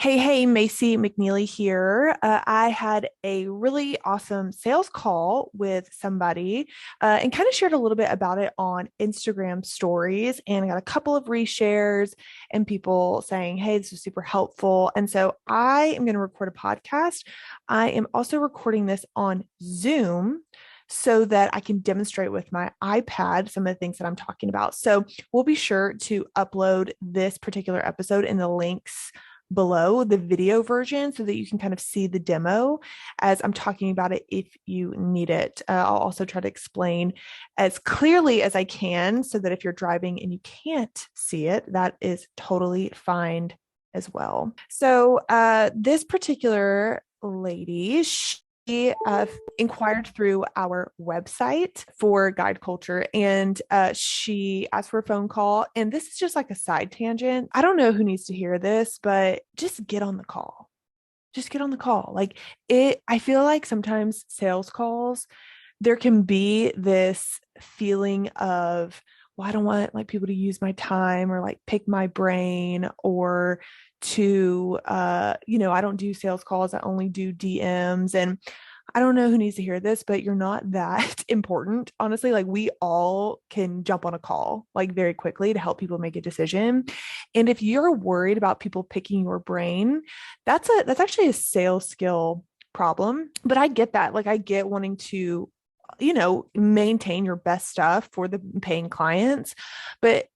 Hey, Macy McNeely here. I had a really awesome sales call with somebody and kind of shared a little bit about it on Instagram stories. And I got a couple of reshares and people saying, hey, this was super helpful. And so I am going to record a podcast. I am also recording this on Zoom so that I can demonstrate with my iPad some of the things that I'm talking about. So we'll be sure to upload this particular episode in the links below the video version so that you can kind of see the demo as I'm talking about it if you need it. I'll also try to explain as clearly as I can so that if you're driving and you can't see it, that is totally fine as well. So, this particular lady, she inquired through our website for guide culture and she asked for a phone call. And this is just like a side tangent. I don't know who needs to hear this, but just get on the call. Just get on the call. I feel like sometimes sales calls, there can be this feeling of, well, I don't want like people to use my time or like pick my brain or to I don't do sales calls, I only do DMs. And I don't know who needs to hear this, but you're not that important. Honestly, like we all can jump on a call like very quickly to help people make a decision. And if you're worried about people picking your brain, that's actually a sales skill problem. But I get that. Like I get wanting to maintain your best stuff for the paying clients. But,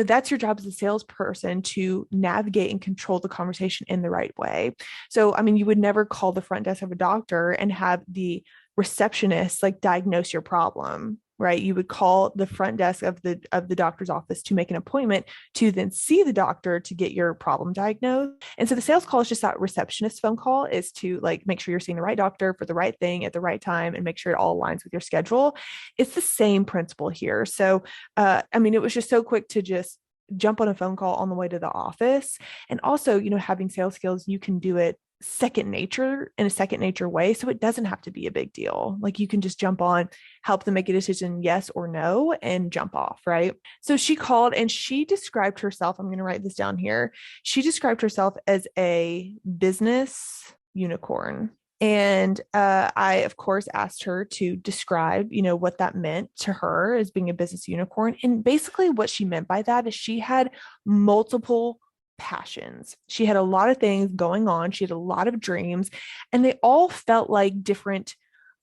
that's your job as a salesperson to navigate and control the conversation in the right way. So, I mean, you would never call the front desk of a doctor and have the receptionist like diagnose your problem, right? You would call the front desk of the doctor's office to make an appointment to then see the doctor to get your problem diagnosed. And so the sales call is just that receptionist phone call is to like make sure you're seeing the right doctor for the right thing at the right time and make sure it all aligns with your schedule. It's the same principle here. So I mean, it was just so quick to just jump on a phone call on the way to the office. And also, having sales skills, you can do it second nature in a second nature way. So it doesn't have to be a big deal. Like you can just jump on, help them make a decision, yes or no, and jump off, right? So she called and she described herself. I'm going to write this down here. She described herself as a business unicorn. And I, of course, asked her to describe, what that meant to her as being a business unicorn. And basically, what she meant by that is she had multiple passions. She had a lot of things going on. She had a lot of dreams, and they all felt like different,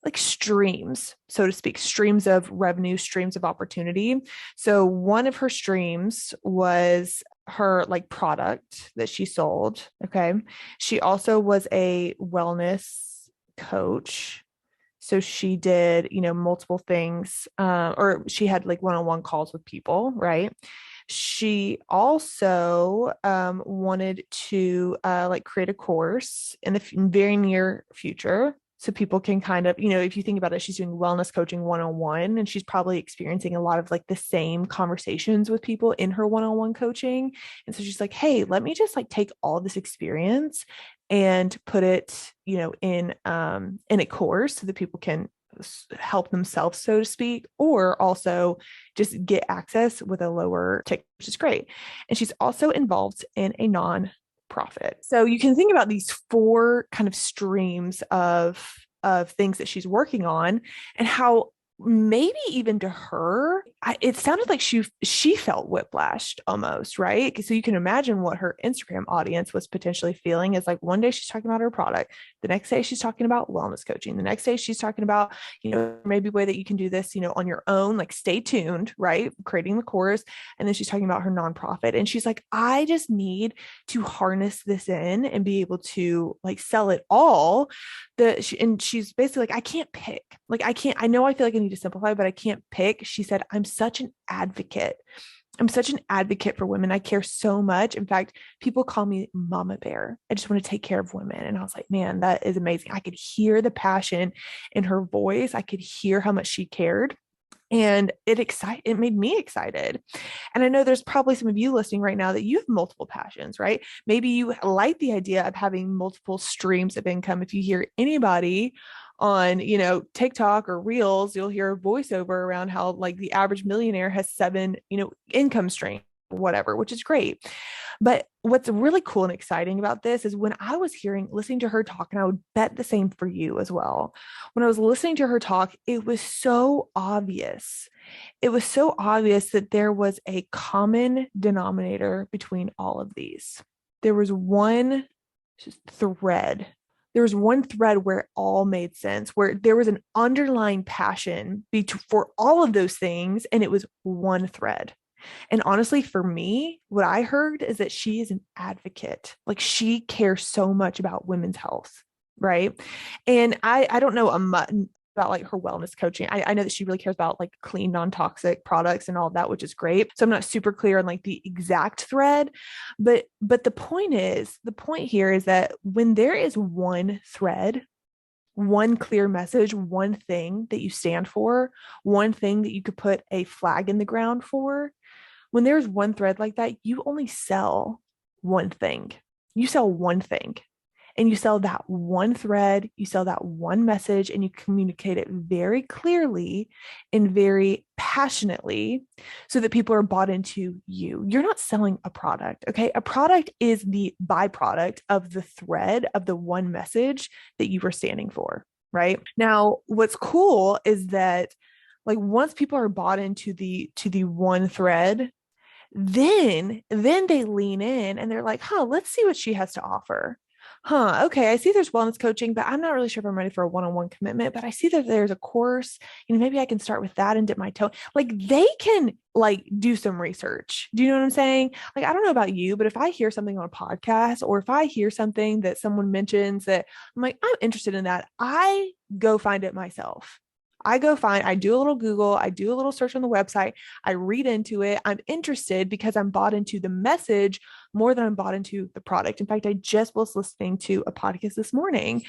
like streams, so to speak, streams of revenue, streams of opportunity. So one of her streams was her like product that she sold. Okay. She also was a wellness coach. So she did, multiple things, or she had like one-on-one calls with people, right? She also wanted to like create a course in the very near future. So people can kind of, if you think about it, she's doing wellness coaching one-on-one, and she's probably experiencing a lot of like the same conversations with people in her one-on-one coaching. And so she's like, hey, let me just like take all this experience and put it, in a course so that people can help themselves, so to speak, or also just get access with a lower ticket, which is great. And she's also involved in a non-profit. So you can think about these four kind of streams of things that she's working on and how maybe even to her it sounded like she felt whiplashed almost, right? So you can imagine what her Instagram audience was potentially feeling is like one day she's talking about her product, the next day she's talking about wellness coaching, the next day she's talking about maybe a way that you can do this on your own, like stay tuned, right, creating the course, and then she's talking about her nonprofit, and she's like, I just need to harness this in and be able to like sell it all. And she's basically like, I can't pick, like I know I feel like I need to simplify, but I can't pick. She said, I'm such an advocate. I'm such an advocate for women. I care so much. In fact, people call me Mama Bear. I just want to take care of women. And I was like, man, that is amazing. I could hear the passion in her voice. I could hear how much she cared. And it made me excited. And I know there's probably some of you listening right now that you have multiple passions, right? Maybe you like the idea of having multiple streams of income. If you hear anybody on, TikTok or Reels, you'll hear a voiceover around how like the average millionaire has seven, income streams. whatever, which is great. But what's really cool and exciting about this is when I was listening to her talk, and I would bet the same for you as well. When I was listening to her talk, it was so obvious. It was so obvious that there was a common denominator between all of these. There was one thread. There was one thread where it all made sense, where there was an underlying passion for all of those things, and it was one thread. And honestly, for me, what I heard is that she is an advocate. Like she cares so much about women's health, right? And I don't know about like her wellness coaching. I know that she really cares about like clean, non-toxic products and all of that, which is great. So I'm not super clear on like the exact thread, but the point here is that when there is one thread, one clear message, one thing that you stand for, one thing that you could put a flag in the ground for, when there's one thread like that, you only sell one thing. You sell one thing, and you sell that one thread, you sell that one message, and you communicate it very clearly and very passionately so that people are bought into you. You're not selling a product, okay? A product is the byproduct of the thread of the one message that you were standing for, right? Now, what's cool is that like once people are bought into the one thread, then they lean in and they're like, let's see what she has to offer. Okay, I see there's wellness coaching, but I'm not really sure if I'm ready for a one-on-one commitment, but I see that there's a course, maybe I can start with that and dip my toe. Like they can like do some research. Do you know what I'm saying? Like, I don't know about you, but if I hear something on a podcast or if I hear something that someone mentions that I'm like, I'm interested in that, I go find it myself. I do a little Google, I do a little search on the website, I read into it. I'm interested because I'm bought into the message more than I'm bought into the product. In fact, I just was listening to a podcast this morning,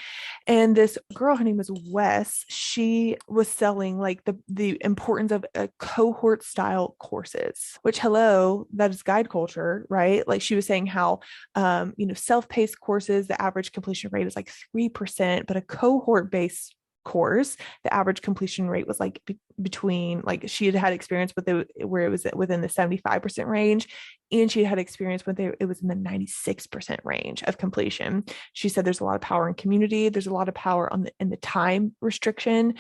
and this girl, her name was Wes, she was selling like the importance of a cohort style courses, which hello, that is guide culture, right? Like she was saying how self-paced courses, the average completion rate is like 3%, but a cohort based course, the average completion rate was like between, like she had experience with it where it was within the 75% range, and she had experience with it was in the 96% range of completion. She said there's a lot of power in community, there's a lot of power in the time restriction,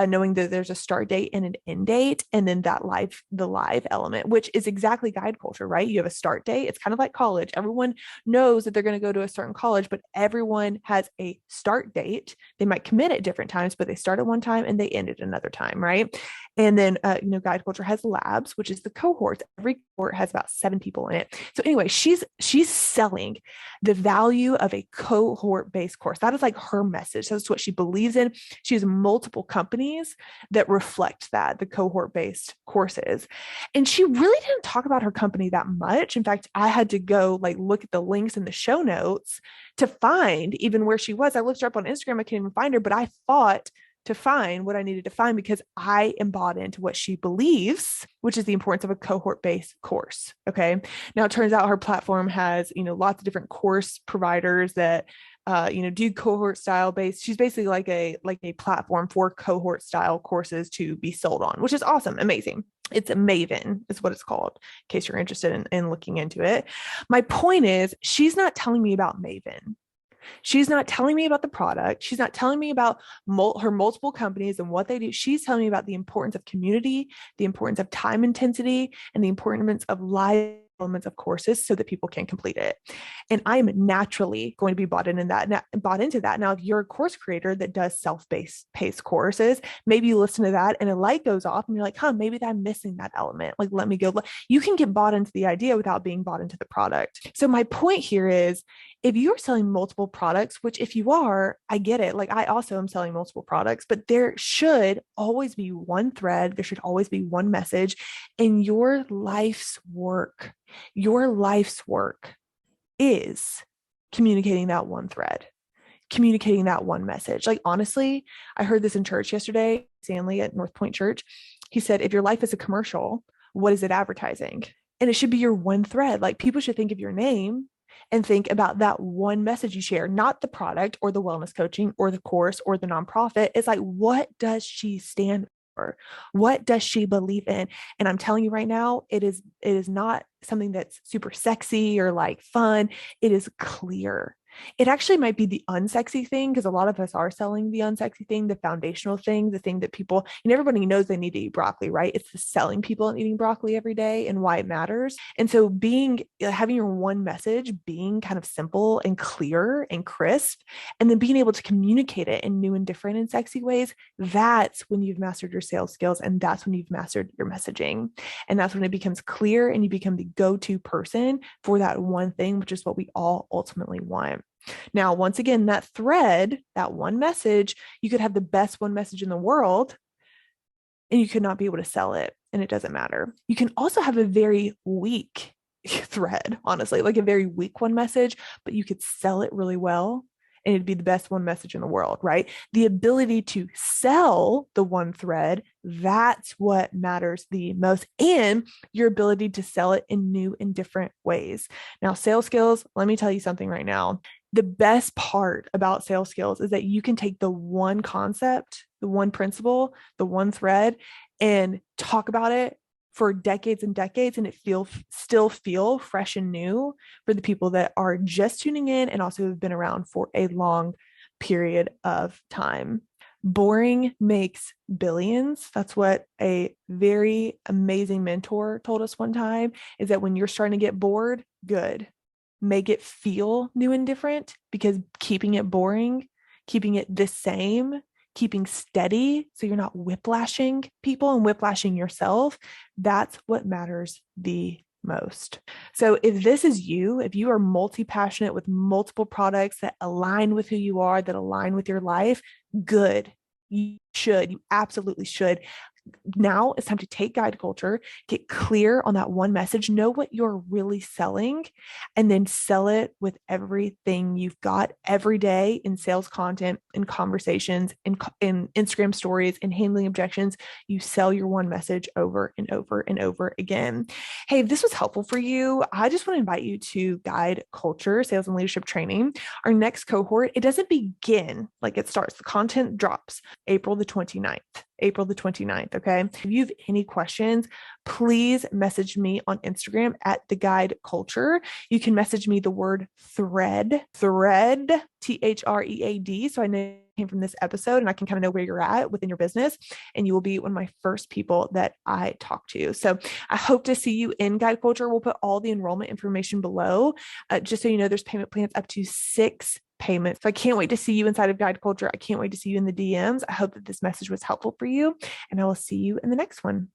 knowing that there's a start date and an end date, and then the live element, which is exactly guide culture, right? You have a start date. It's kind of like college. Everyone knows that they're going to go to a certain college, but everyone has a start date. They might commit at different times, but they start at one time and they end at another time, right? And then guide culture has labs, which is the cohorts. Every cohort has about 7 people in it. So anyway, she's selling the value of a cohort based course. That is like her message. That's what she believes in. She has multiple companies that reflect that, the cohort based courses. And she really didn't talk about her company that much. In fact, I had to go like look at the links in the show notes to find even where she was. I looked her up on Instagram. I can't even find her, but I fought to find what I needed to find because I am bought into what she believes, which is the importance of a cohort-based course. Okay. Now it turns out her platform has, lots of different course providers that do cohort style based. She's basically like a platform for cohort style courses to be sold on, which is awesome. Amazing. It's a Maven is what it's called, in case you're interested in looking into it. My point is she's not telling me about Maven. She's not telling me about the product. She's not telling me about her multiple companies and what they do. She's telling me about the importance of community, the importance of time intensity, and the importance of live elements of courses so that people can complete it. And I'm naturally going to be bought into that. Now, if you're a course creator that does self-paced courses, maybe you listen to that and a light goes off and you're like, maybe I'm missing that element. Like, let me go. You can get bought into the idea without being bought into the product. So my point here is, if you're selling multiple products, which if you are, I get it. Like I also am selling multiple products, but there should always be one thread. There should always be one message, and your life's work is communicating that one thread, communicating that one message. Like, honestly, I heard this in church yesterday, Stanley at North Point Church. He said, if your life is a commercial, what is it advertising? And it should be your one thread. Like, people should think of your name and think about that one message you share, not the product or the wellness coaching or the course or the nonprofit. It's like, what does she stand for? What does she believe in? And I'm telling you right now, it is not something that's super sexy or like fun. It is clear. It actually might be the unsexy thing because a lot of us are selling the unsexy thing, the foundational thing, the thing that people, and everybody knows they need to eat broccoli, right? It's the selling people and eating broccoli every day and why it matters. And so having your one message being kind of simple and clear and crisp, and then being able to communicate it in new and different and sexy ways, that's when you've mastered your sales skills. And that's when you've mastered your messaging. And that's when it becomes clear and you become the go-to person for that one thing, which is what we all ultimately want. Now, once again, that thread, that one message, you could have the best one message in the world and you could not be able to sell it. And it doesn't matter. You can also have a very weak thread, honestly, like a very weak one message, but you could sell it really well and it'd be the best one message in the world, right? The ability to sell the one thread, that's what matters the most, and your ability to sell it in new and different ways. Now, sales skills, let me tell you something right now. The best part about sales skills is that you can take the one concept, the one principle, the one thread, and talk about it for decades and decades, and it still feel fresh and new for the people that are just tuning in and also have been around for a long period of time. Boring makes billions. That's what a very amazing mentor told us one time, is that when you're starting to get bored, good. Make it feel new and different, because keeping it boring, keeping it the same, keeping steady so you're not whiplashing people and whiplashing yourself, that's what matters the most. So if this is you, if you are multi-passionate with multiple products that align with who you are, that align with your life, good. You absolutely should. Now it's time to take guide culture, get clear on that one message, know what you're really selling, and then sell it with everything you've got every day in sales content, in conversations, in Instagram stories, in handling objections. You sell your one message over and over and over again. Hey, if this was helpful for you, I just want to invite you to Guide Culture Sales and Leadership Training. Our next cohort, it doesn't begin like it starts. The content drops April the 29th. April the 29th. Okay. If you have any questions, please message me on Instagram at the Guide Culture. You can message me the word thread, THREAD. So I know it came from this episode and I can kind of know where you're at within your business, and you will be one of my first people that I talk to. So I hope to see you in Guide Culture. We'll put all the enrollment information below. Just so you know, there's payment plans up to 6 payments. So I can't wait to see you inside of Guide Culture. I can't wait to see you in the DMs. I hope that this message was helpful for you, and I will see you in the next one.